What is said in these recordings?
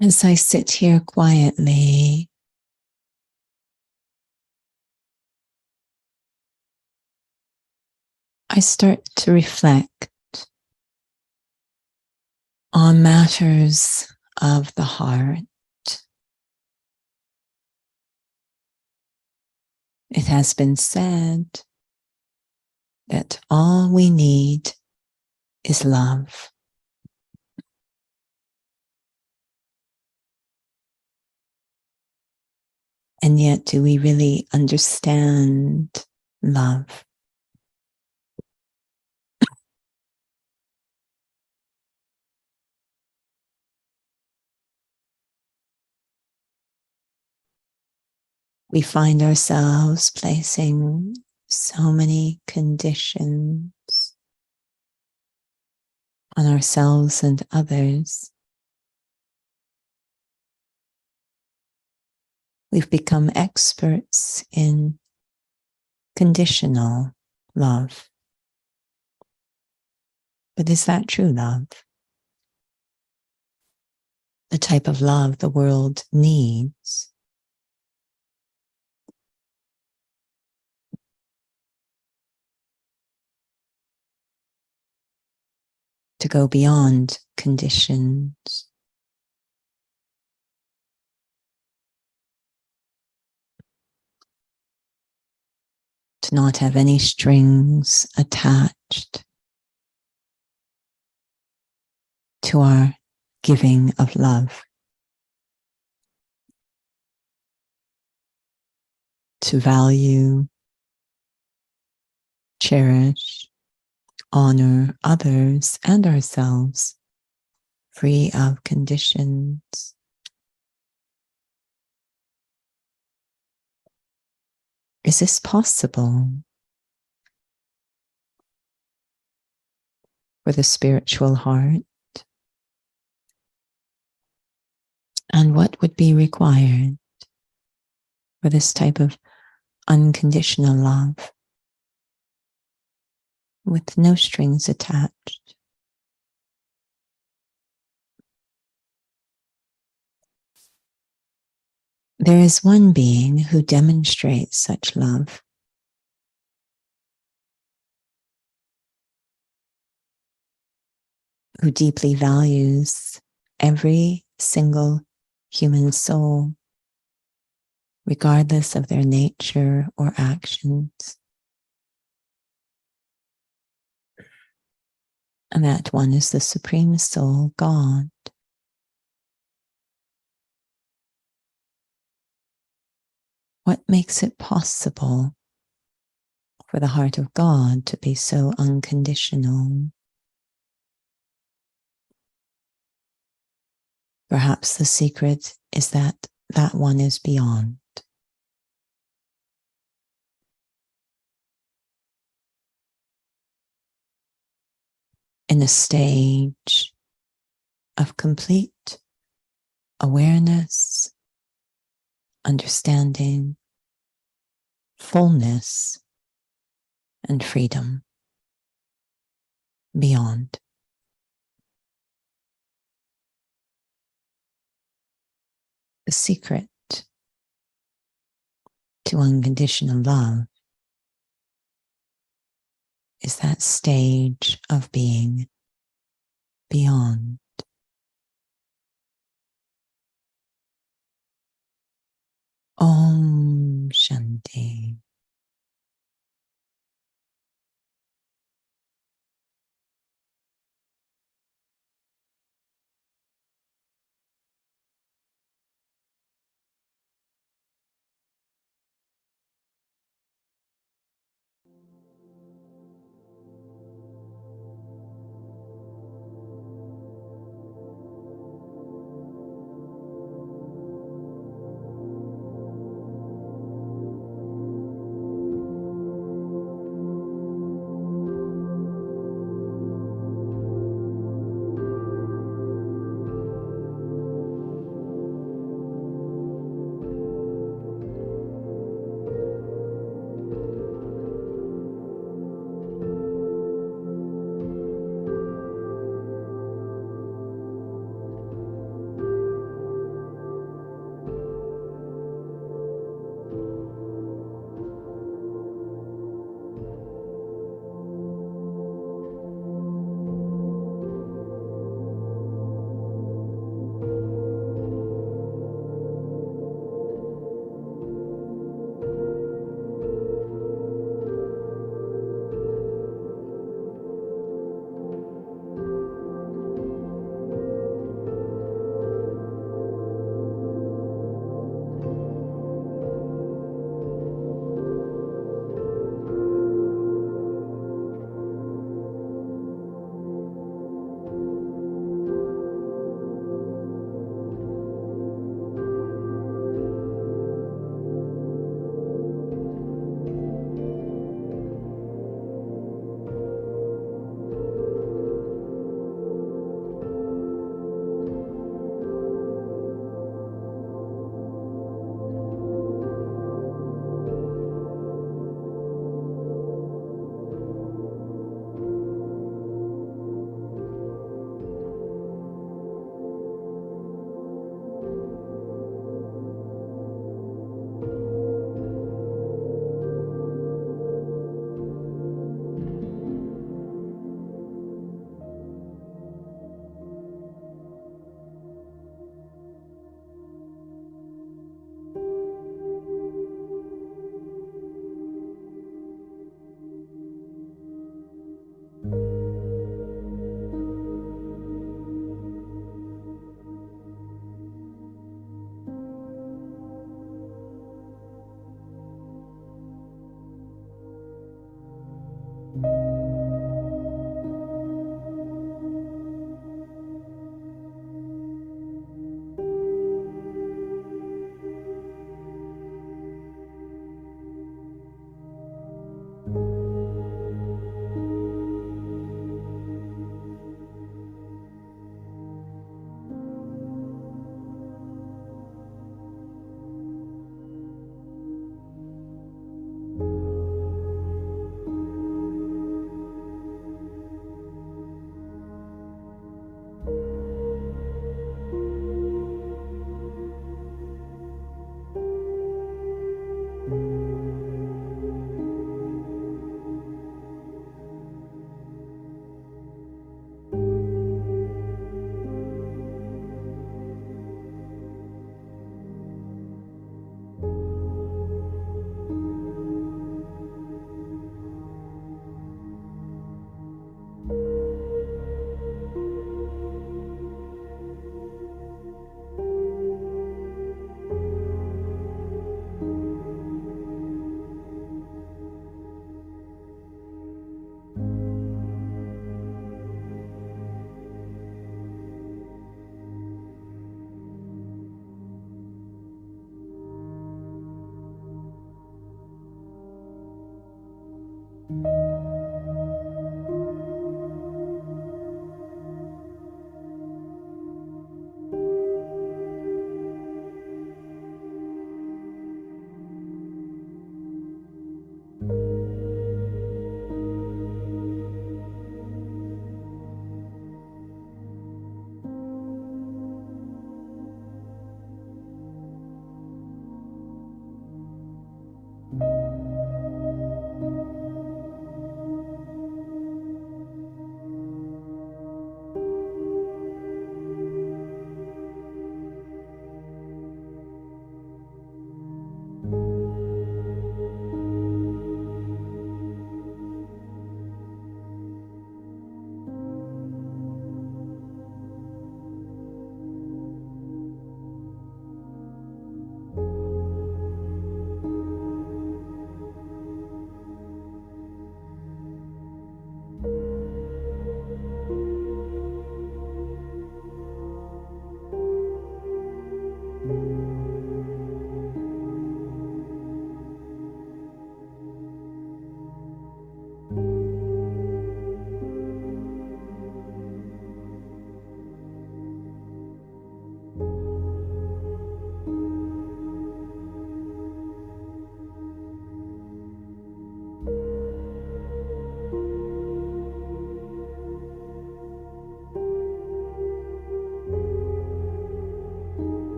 As I sit here quietly, I start to reflect on matters of the heart. It has been said that all we need is love. And yet, do we really understand love? We find ourselves placing so many conditions on ourselves and others. We've become experts in conditional love. But is that true love? The type of love the world needs? to go beyond conditions, to not have any strings attached to our giving of love, to value, cherish, honor others and ourselves, free of conditions. Is this possible for the spiritual heart? And what would be required for this type of unconditional love with no strings attached? There is one being who demonstrates such love, who deeply values every single human soul, regardless of their nature or actions. And that one is the Supreme Soul, God. What makes it possible for the heart of God to be so unconditional? Perhaps the secret is that that one is beyond. In a stage of complete awareness, understanding, fullness, and freedom beyond. The secret to unconditional love is that stage of being beyond. Om Shanti.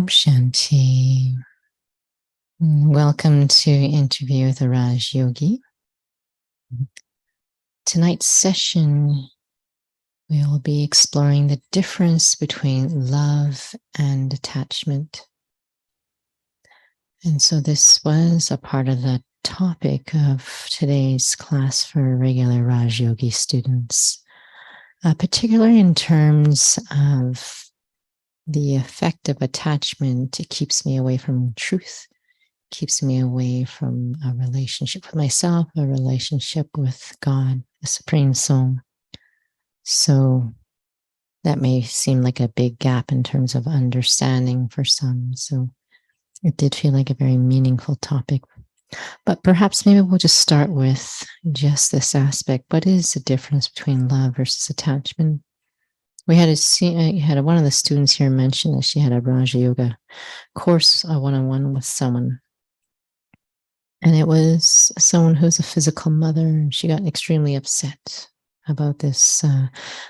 Om Shanti. Welcome to Interview with the Raj Yogi. Tonight's session, we will be exploring the difference between love and attachment. And so this was a part of the topic of today's class for regular Raj Yogi students, particularly in terms of the effect of attachment. It keeps me away from truth, keeps me away from a relationship with myself, a relationship with God, the Supreme Soul. So that may seem like a big gap in terms of understanding for some. So it did feel like a very meaningful topic. But perhaps maybe we'll just start with just this aspect. What is the difference between love versus attachment? We had one of the students here mention that she had a Raja Yoga course, a one-on-one with someone. And it was someone who's a physical mother, and she got extremely upset about this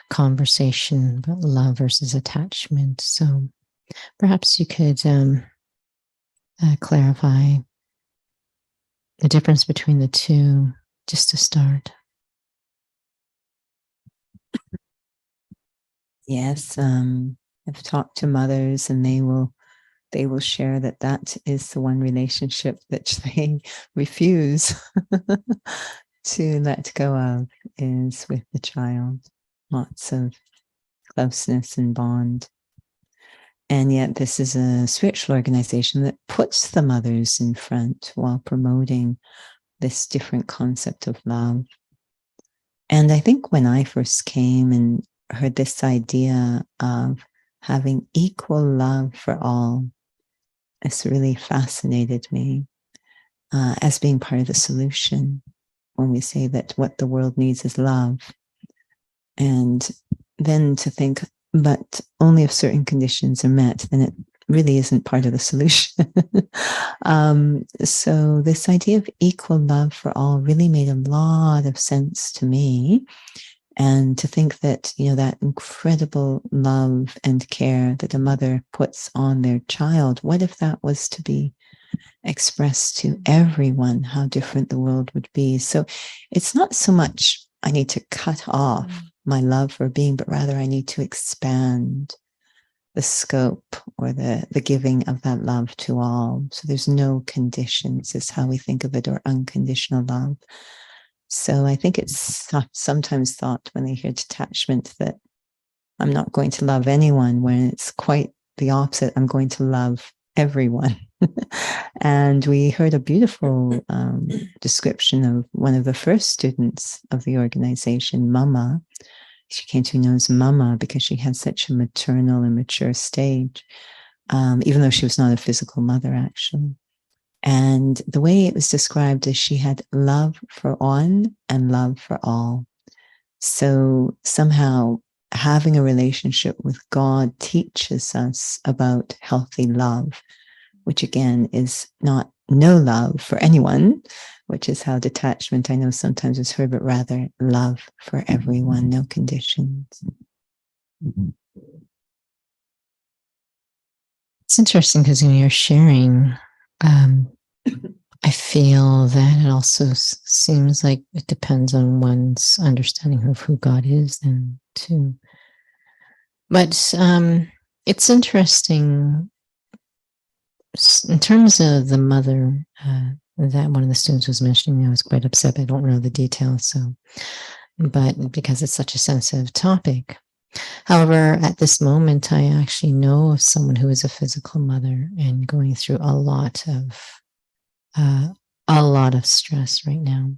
conversation about love versus attachment. So perhaps you could clarify the difference between the two, just to start. Yes, I've talked to mothers, and they will share that is the one relationship that they refuse to let go of, is with the child. Lots of closeness and bond. And yet this is a spiritual organization that puts the mothers in front while promoting this different concept of love. And I think when I first came and heard this idea of having equal love for all, this really fascinated me as being part of the solution when we say that what the world needs is love. And then to think, but only if certain conditions are met, then it really isn't part of the solution. So this idea of equal love for all really made a lot of sense to me. And to think that, that incredible love and care that a mother puts on their child, what if that was to be expressed to everyone, how different the world would be? So it's not so much I need to cut off my love for a being, but rather I need to expand the scope or the giving of that love to all. So there's no conditions, is how we think of it, or unconditional love. So I think it's sometimes thought when they hear detachment that I'm not going to love anyone, when it's quite the opposite. I'm going to love everyone. And we heard a beautiful description of one of the first students of the organization, Mama. She came to know as Mama because she had such a maternal and mature stage, even though she was not a physical mother, actually. And the way it was described is she had love for one and love for all. So somehow having a relationship with God teaches us about healthy love, which again is not no love for anyone, which is how detachment, I know sometimes is heard, but rather love for everyone, no conditions. It's interesting because when you're sharing, I feel that it also seems like it depends on one's understanding of who God is then too. But it's interesting in terms of the mother that one of the students was mentioning. I was quite upset, but I don't know the details. But because it's such a sensitive topic. However, at this moment, I actually know of someone who is a physical mother and going through a lot of stress right now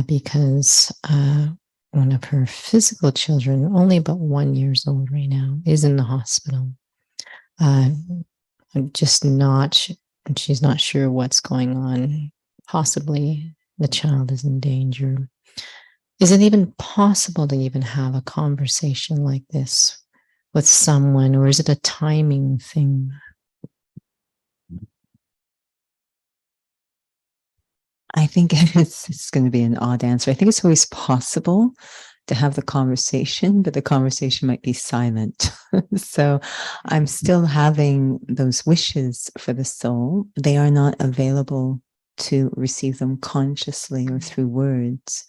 because one of her physical children, only about 1 year old right now, is in the hospital. She's not sure what's going on. Possibly the child is in danger. Is it even possible to even have a conversation like this with someone, or is it a timing thing? I think it's going to be an odd answer. I think it's always possible to have the conversation, but the conversation might be silent. So I'm still having those wishes for the soul. They are not available to receive them consciously or through words.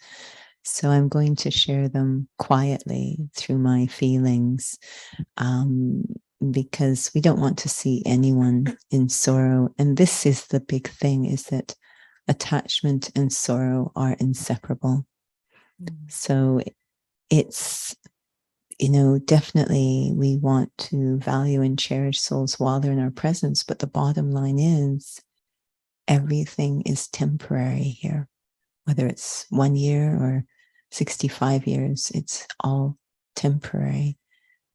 So I'm going to share them quietly through my feelings, because we don't want to see anyone in sorrow. And this is the big thing, is that attachment and sorrow are inseparable. So it's, definitely we want to value and cherish souls while they're in our presence. But the bottom line is everything is temporary here, whether it's 1 year or 65 years, it's all temporary.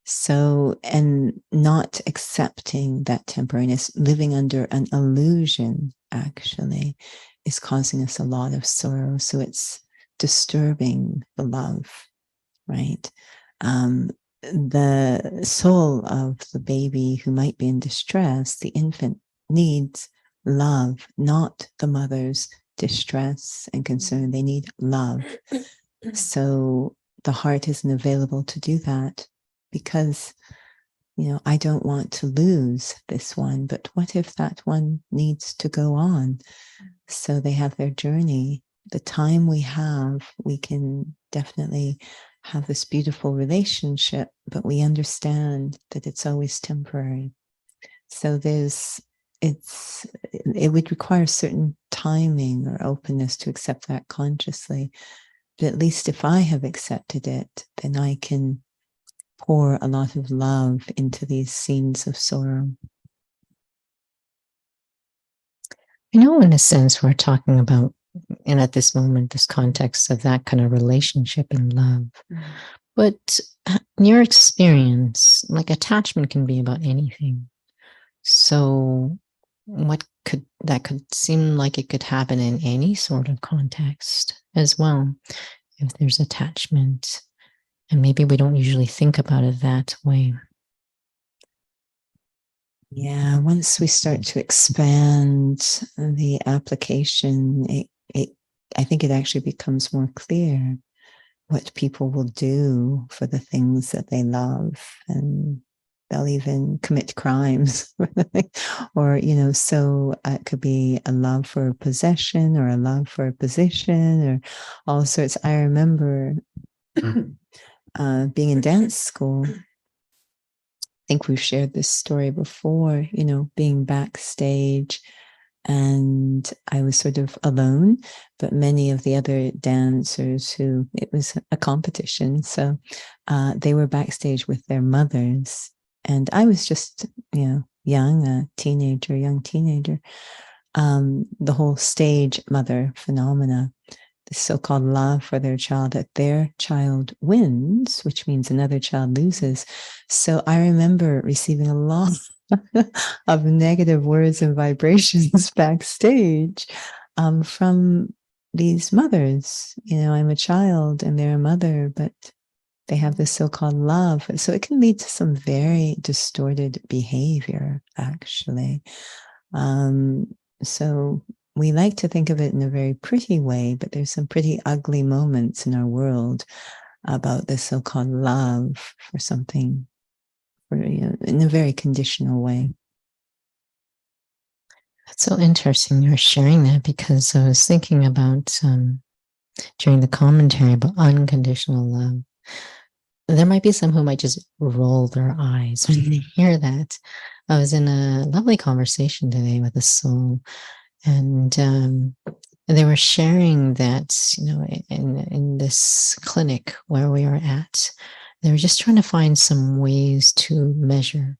So, and not accepting that temporariness, living under an illusion, actually, is causing us a lot of sorrow. So it's disturbing the love, right? The soul of the baby who might be in distress, the infant, needs love, not the mother's distress and concern. They need love. So the heart isn't available to do that because, I don't want to lose this one, but what if that one needs to go on? So they have their journey. The time we have, we can definitely have this beautiful relationship, but we understand that it's always temporary. So it would require certain timing or openness to accept that consciously. But at least if I have accepted it, then I can pour a lot of love into these scenes of sorrow. In a sense, we're talking about, and at this moment, this context of that kind of relationship and love. But in your experience, like attachment can be about anything. So that could seem like it could happen in any sort of context as well, if there's attachment. And maybe we don't usually think about it that way. Yeah, once we start to expand the application, I think it actually becomes more clear what people will do for the things that they love, and they'll even commit crimes. Or, so it could be a love for a possession or a love for a position or all sorts. I remember being in dance school. I think we've shared this story before, being backstage, and I was sort of alone, but many of the other dancers it was a competition. So they were backstage with their mothers, and I was just, young teenager. The whole stage mother phenomena, the so-called love for their child, that their child wins, which means another child loses. So I remember receiving a lot of negative words and vibrations backstage from these mothers. I'm a child and they're a mother, but they have this so-called love. So it can lead to some very distorted behavior, actually. So we like to think of it in a very pretty way, but there's some pretty ugly moments in our world about this so-called love for something, in a very conditional way. That's so interesting you're sharing that, because I was thinking about during the commentary about unconditional love. There might be some who might just roll their eyes when they hear that. I was in a lovely conversation today with a soul, and they were sharing that, in this clinic where we are at, they were just trying to find some ways to measure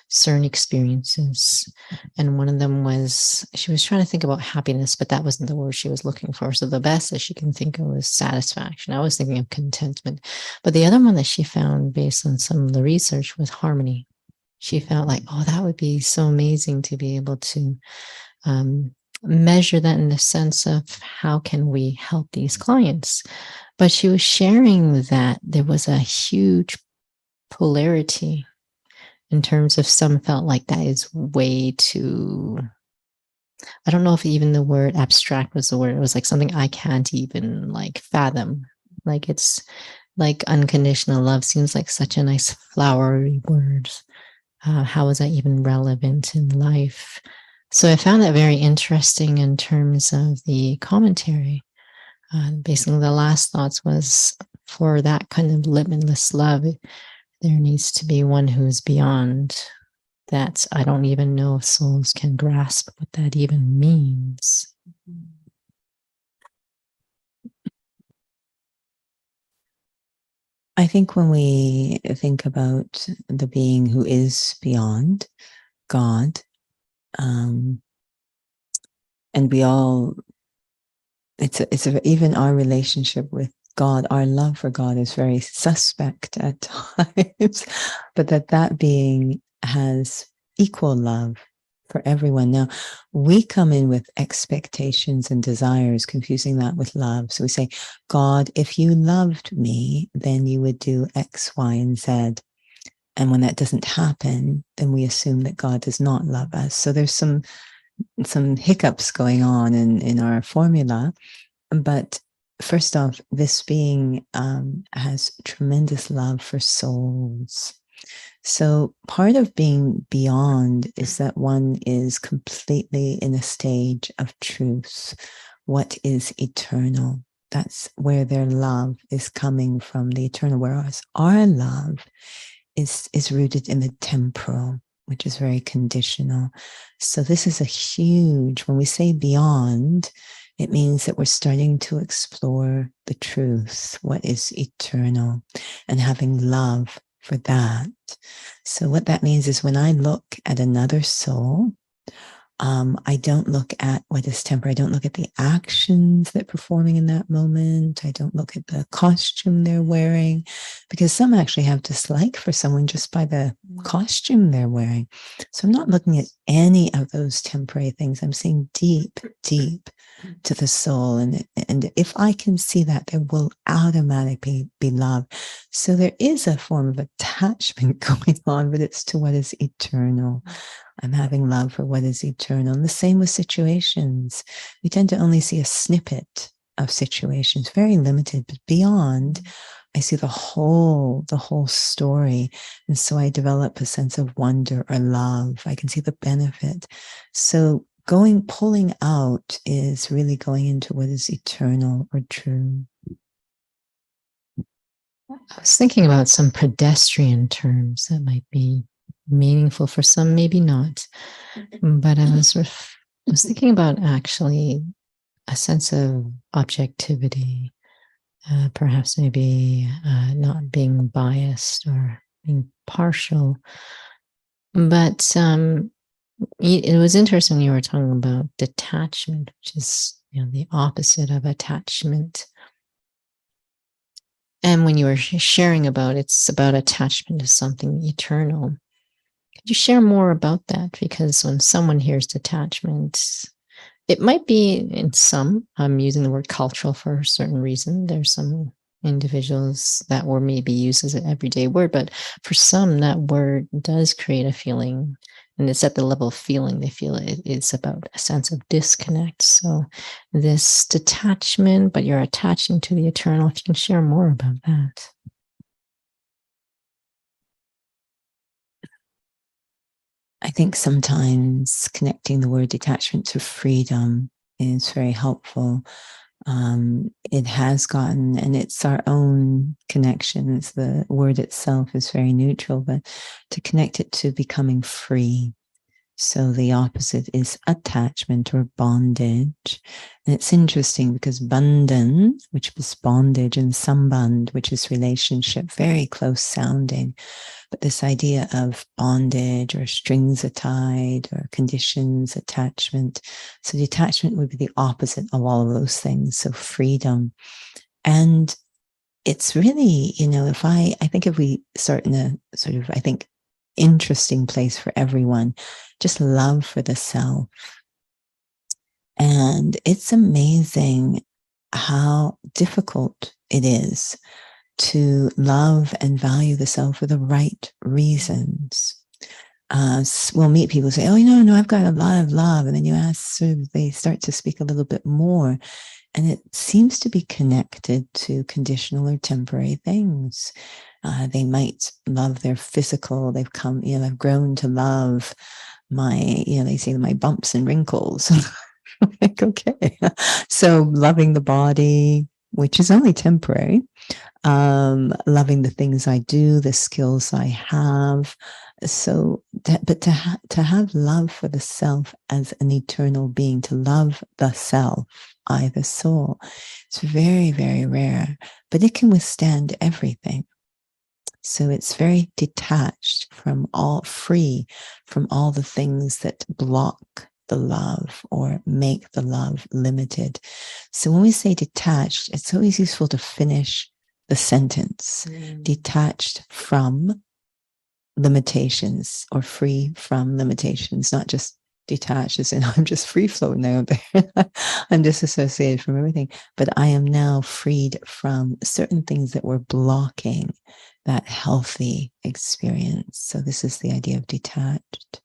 certain experiences. And one of them was, she was trying to think about happiness, but that wasn't the word she was looking for. So the best that she can think of was satisfaction. I was thinking of contentment. But the other one that she found, based on some of the research, was harmony. She felt like, oh, that would be so amazing to be able to measure that in the sense of how can we help these clients. But she was sharing that there was a huge polarity in terms of some felt like that is way too, I don't know if even the word abstract was the word. It was like something I can't even like fathom. Like it's like unconditional love seems like such a nice flowery word. How is that even relevant in life? So I found that very interesting in terms of the commentary. Basically, the last thoughts was for that kind of limitless love, there needs to be one who's beyond that. I don't even know if souls can grasp what that even means. I think when we think about the being who is beyond God, and we all, even our relationship with God, our love for God is very suspect at times, but that being has equal love for everyone. Now, we come in with expectations and desires, confusing that with love. So we say, God, if you loved me, then you would do X, Y, and Z. And when that doesn't happen, then we assume that God does not love us. So there's some hiccups going on in our formula. But first off, this being has tremendous love for souls. So part of being beyond is that one is completely in a stage of truth. What is eternal? That's where their love is coming from, the eternal, whereas our love is rooted in the temporal, which is very conditional. So this is a huge, when we say beyond, it means that we're starting to explore the truth, what is eternal, and having love for that. So what that means is when I look at another soul, I don't look at what is temporary. I don't look at the actions they're performing in that moment. I don't look at the costume they're wearing, because some actually have dislike for someone just by the costume they're wearing. So I'm not looking at any of those temporary things. I'm seeing deep, deep to the soul. And if I can see that, there will automatically be love. So there is a form of attachment going on, but it's to what is eternal. I'm having love for what is eternal. And the same with situations. We tend to only see a snippet of situations, very limited, but beyond, I see the whole story. And so I develop a sense of wonder or love. I can see the benefit. So pulling out is really going into what is eternal or true. I was thinking about some pedestrian terms that might be meaningful for some, maybe not. But I was thinking about actually a sense of objectivity, perhaps maybe not being biased or being partial. But it was interesting you were talking about detachment, which is the opposite of attachment. And when you were sharing about it's about attachment to something eternal. Could you share more about that? Because when someone hears detachment, it might be in some, I'm using the word cultural for a certain reason. There's some individuals that word maybe used as an everyday word, but for some, that word does create a feeling. And it's at the level of feeling they feel it's about a sense of disconnect. So this detachment, but you're attaching to the eternal. If you can share more about that. I think sometimes connecting the word detachment to freedom is very helpful. It has gotten, and it's our own connections. The word itself is very neutral, but to connect it to becoming free. So the opposite is attachment or bondage. And it's interesting because bandhan, which was bondage, and sambandh, which is relationship, very close sounding. But this idea of bondage or strings tied or conditions, attachment. So detachment would be the opposite of all of those things. So freedom. And it's really, if we start in a sort of, interesting place for everyone, just love for the self. And it's amazing how difficult it is to love and value the self for the right reasons. We'll meet people who say, oh, no, I've got a lot of love. And then you ask, they start to speak a little bit more. And it seems to be connected to conditional or temporary things. They might love their physical. They've come, they've grown to love my, they say my bumps and wrinkles. Like, okay. So loving the body, which is only temporary, loving the things I do, the skills I have. So, but to have love for the self as an eternal being, to love the self, I, the soul, it's very, very rare, but it can withstand everything. So it's very detached from all, free from all the things that block the love or make the love limited. So when we say detached, it's always useful to finish the sentence, detached from limitations or free from limitations, not just detached as in I'm just free floating out there. I'm disassociated from everything, but I am now freed from certain things that were blocking that healthy experience. So this is the idea of detached.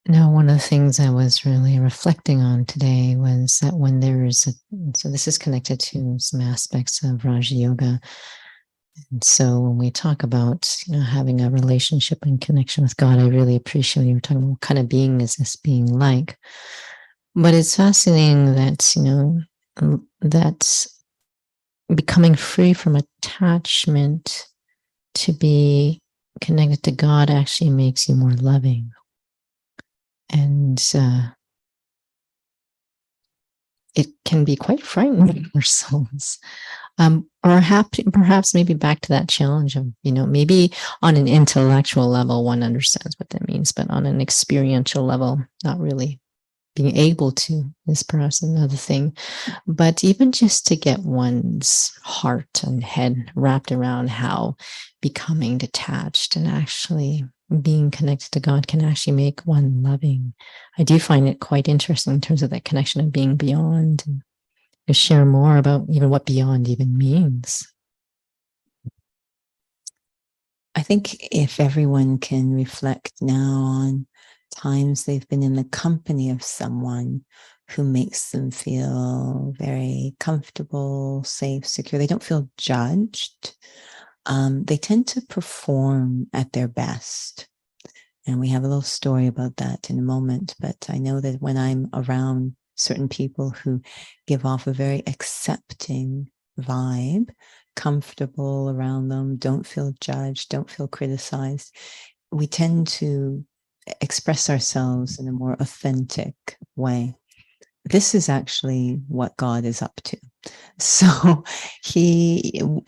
Now, one of the things I was really reflecting on today was that when there is so this is connected to some aspects of Raja Yoga. And so when we talk about, having a relationship and connection with God, I really appreciate you talking about what kind of being is this being like. But it's fascinating that, that becoming free from attachment to be connected to God actually makes you more loving. And it can be quite frightening for souls. Or perhaps maybe back to that challenge of, maybe on an intellectual level, one understands what that means, but on an experiential level, not really being able to is perhaps another thing. But even just to get one's heart and head wrapped around how becoming detached and actually being connected to God can actually make one loving. I do find it quite interesting in terms of that connection of being beyond, and to share more about even what beyond even means. I think if everyone can reflect now on times they've been in the company of someone who makes them feel very comfortable, safe, secure, they don't feel judged. They tend to perform at their best. And we have a little story about that in a moment. But I know that when I'm around certain people who give off a very accepting vibe, comfortable around them, don't feel judged, don't feel criticized, we tend to express ourselves in a more authentic way. This is actually what God is up to. So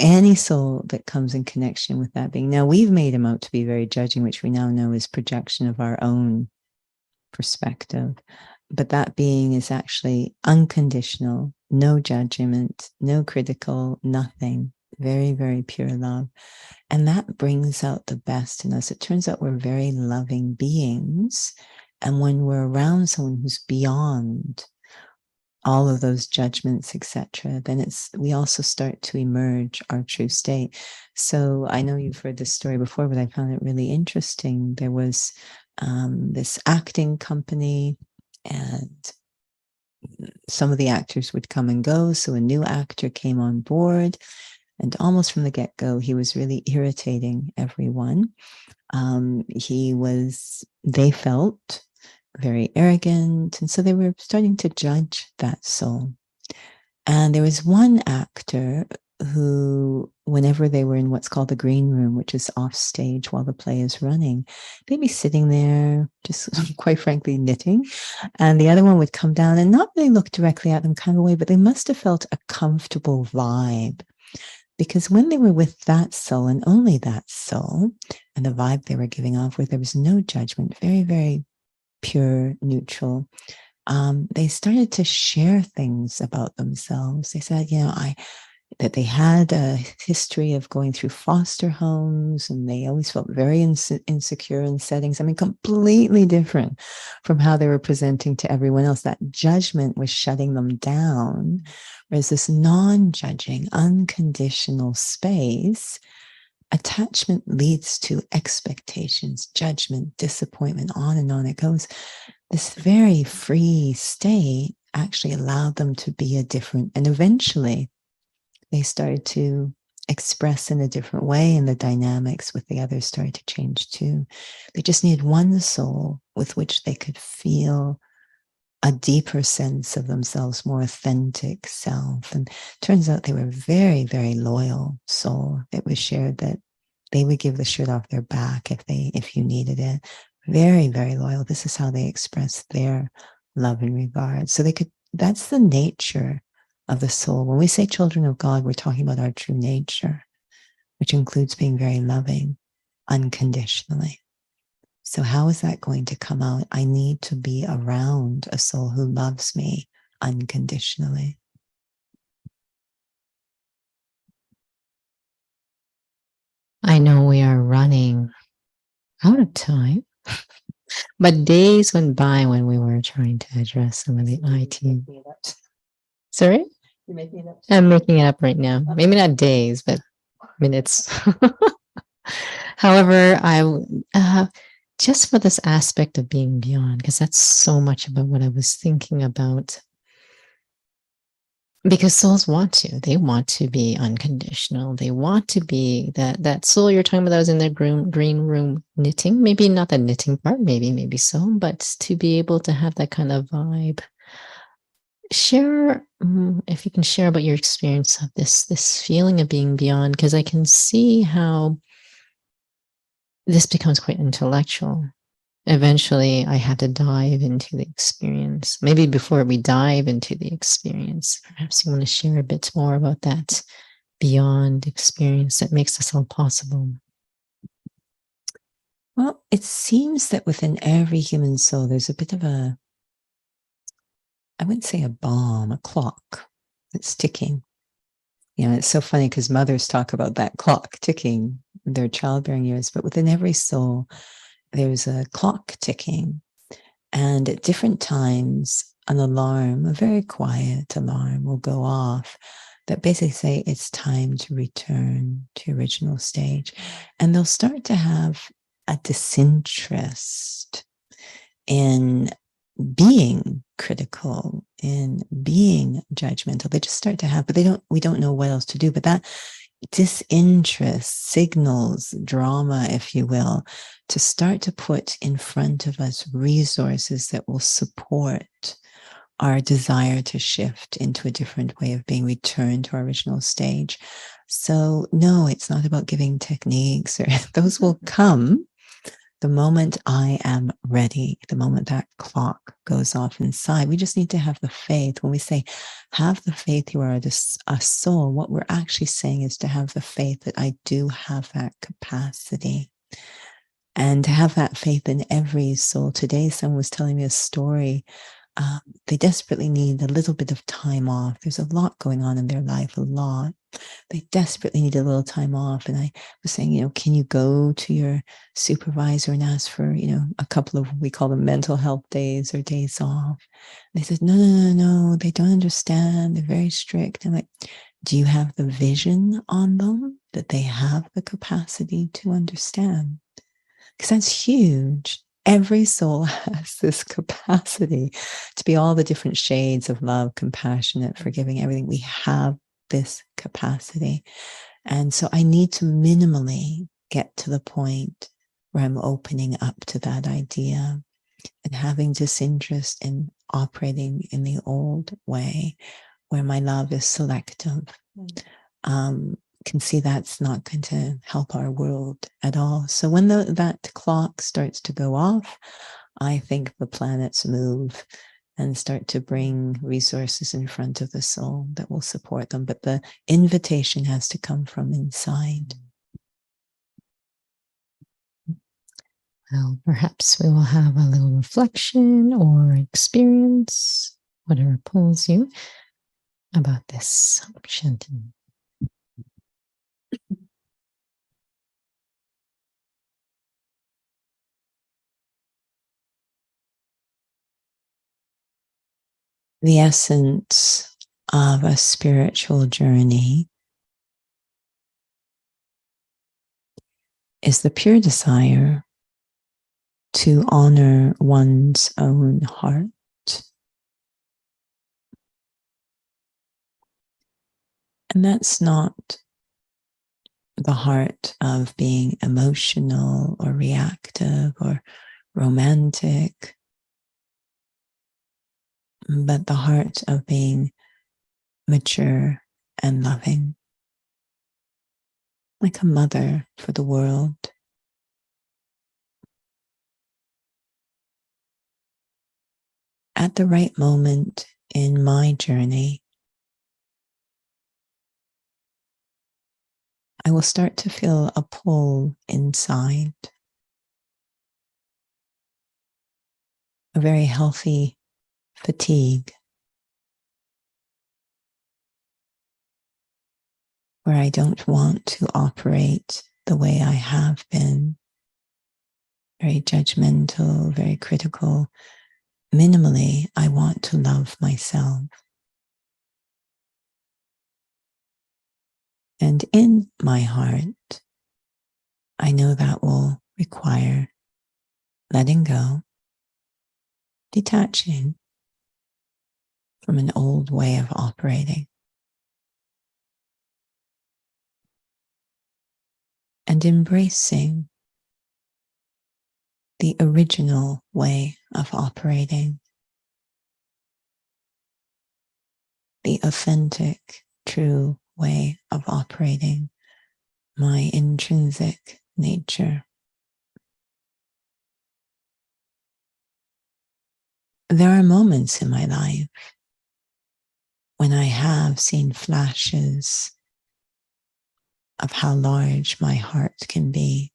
any soul that comes in connection with that being, now we've made him out to be very judging, which we now know is projection of our own perspective. But that being is actually unconditional, no judgment, no critical, nothing. Very, very pure love. And that brings out the best in us. It turns out we're very loving beings. And when we're around someone who's beyond all of those judgments, etc., then we also start to emerge our true state. So I know you've heard this story before, but I found it really interesting. There was this acting company, and some of the actors would come and go. So a new actor came on board, and almost from the get-go, he was really irritating everyone. They felt very arrogant, and so they were starting to judge that soul. And there was one actor who, whenever they were in what's called the green room, which is off stage while the play is running, they'd be sitting there, just quite frankly, knitting. And the other one would come down and not really look directly at them kind of way, but they must have felt a comfortable vibe. Because when they were with that soul and only that soul, and the vibe they were giving off where there was no judgment, very, very pure, neutral, they started to share things about themselves. They said, that they had a history of going through foster homes, and they always felt very insecure in settings. I mean, completely different from how they were presenting to everyone else. That judgment was shutting them down, whereas this non-judging, unconditional space attachment leads to expectations, judgment, disappointment, on and on it goes. This very free state actually allowed them to be a different, and eventually they started to express in a different way, and the dynamics with the others started to change too. They just needed one soul with which they could feel a deeper sense of themselves, more authentic self. And turns out they were very, very loyal soul. It was shared that they would give the shirt off their back if you needed it. Very, very loyal. This is how they expressed their love and regard. So that's the nature of the soul. When we say children of God, we're talking about our true nature, which includes being very loving unconditionally. So how is that going to come out? I need to be around a soul who loves me unconditionally. I know we are running out of time, but days went by when we were trying to address some of the IT. Sorry? You're making it up. I'm making it up right now. Maybe not days, but minutes. However, just for this aspect of being beyond, because that's so much about what I was thinking about. Because souls they want to be unconditional. They want to be that soul you're talking about that was in their green room knitting. Maybe not the knitting part, maybe so, but to be able to have that kind of vibe. Share, if you can share about your experience of this feeling of being beyond, because I can see how this becomes quite intellectual. Eventually, I had to dive into the experience. Maybe before we dive into the experience, perhaps you want to share a bit more about that beyond experience that makes this all possible. Well, it seems that within every human soul, there's a bit of I wouldn't say a bomb, a clock that's ticking. It's so funny because mothers talk about that clock ticking their childbearing years, but within every soul, there's a clock ticking. And at different times, an alarm, a very quiet alarm, will go off that basically say it's time to return to original stage. And they'll start to have a disinterest in being critical, in being judgmental. They just start to have, but we don't know what else to do. But that disinterest signals drama, if you will, to start to put in front of us resources that will support our desire to shift into a different way of being, returned to our original stage. So no, it's not about giving techniques, or those will come the moment I am ready, the moment that clock goes off inside. We just need to have the faith. When we say, have the faith, you are a soul, what we're actually saying is to have the faith that I do have that capacity. And to have that faith in every soul. Today, someone was telling me a story. They desperately need a little bit of time off. There's a lot going on in their life, a lot. They desperately need a little time off. And I was saying, can you go to your supervisor and ask for, a couple of, we call them mental health days or days off. And they said, no, they don't understand. They're very strict. I'm like, do you have the vision on them that they have the capacity to understand? Because that's huge. Every soul has this capacity to be all the different shades of love, compassionate, forgiving, everything. We have this capacity. And so I need to minimally get to the point where I'm opening up to that idea and having disinterest in operating in the old way where my love is selective. Can see that's not going to help our world at all. So when that clock starts to go off, I think the planets move and start to bring resources in front of the soul that will support them. But the invitation has to come from inside. Well, perhaps we will have a little reflection or experience, whatever pulls you, about this chanting. The essence of a spiritual journey is the pure desire to honor one's own heart. And that's not the heart of being emotional or reactive or romantic, but the heart of being mature and loving, like a mother for the world. At the right moment in my journey, I will start to feel a pull inside, a very healthy fatigue, where I don't want to operate the way I have been, very judgmental, very critical. Minimally, I want to love myself. And in my heart, I know that will require letting go, detaching from an old way of operating, and embracing the original way of operating, the authentic, true way of operating, my intrinsic nature. There are moments in my life when I have seen flashes of how large my heart can be,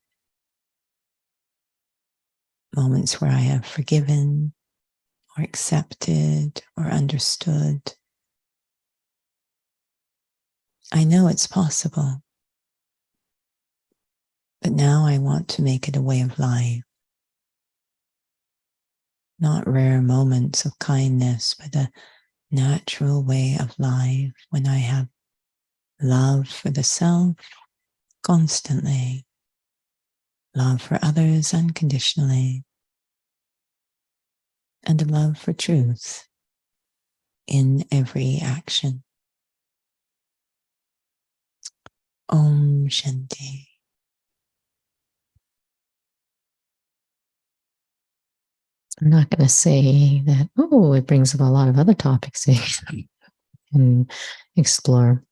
moments where I have forgiven or accepted or understood. I know it's possible, but now I want to make it a way of life. Not rare moments of kindness, but a natural way of life when I have love for the self constantly, love for others unconditionally, and a love for truth in every action. Om Shanti. I'm not going to say that, oh, it brings up a lot of other topics we can explore.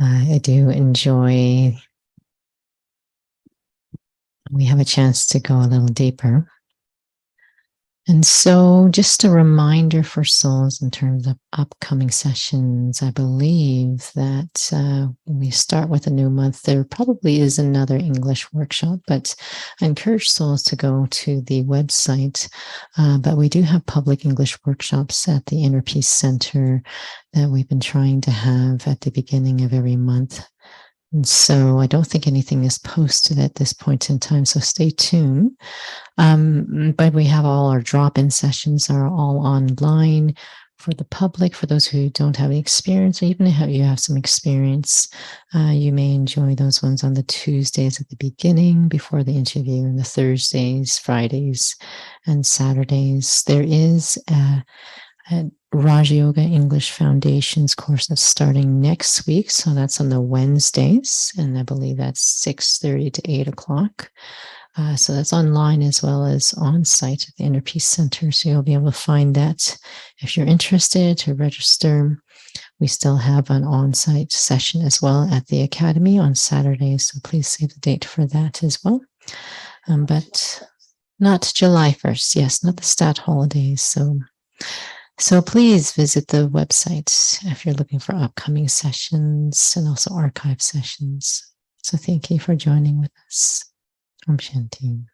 I do enjoy, we have a chance to go a little deeper. And so just a reminder for souls in terms of upcoming sessions, I believe that when we start with a new month, there probably is another English workshop, but I encourage souls to go to the website. But we do have public English workshops at the Inner Peace Center that we've been trying to have at the beginning of every month. And so I don't think anything is posted at this point in time, so stay tuned. But we have all our drop-in sessions are all online for the public. For those who don't have any experience, or even if you have some experience, you may enjoy those ones on the Tuesdays at the beginning before the interview, and the Thursdays, Fridays, and Saturdays. There is a Raja Yoga English Foundations course that's starting next week. So that's on the Wednesdays, and I believe that's 6:30 to 8 o'clock. So that's online as well as on site at the Inner Peace Center. So you'll be able to find that if you're interested to register. We still have an on-site session as well at the Academy on Saturdays. So please save the date for that as well. But not July 1st. Yes, not the stat holidays. So please visit the website if you're looking for upcoming sessions and also archive sessions. So thank you for joining with us. Om Shanti.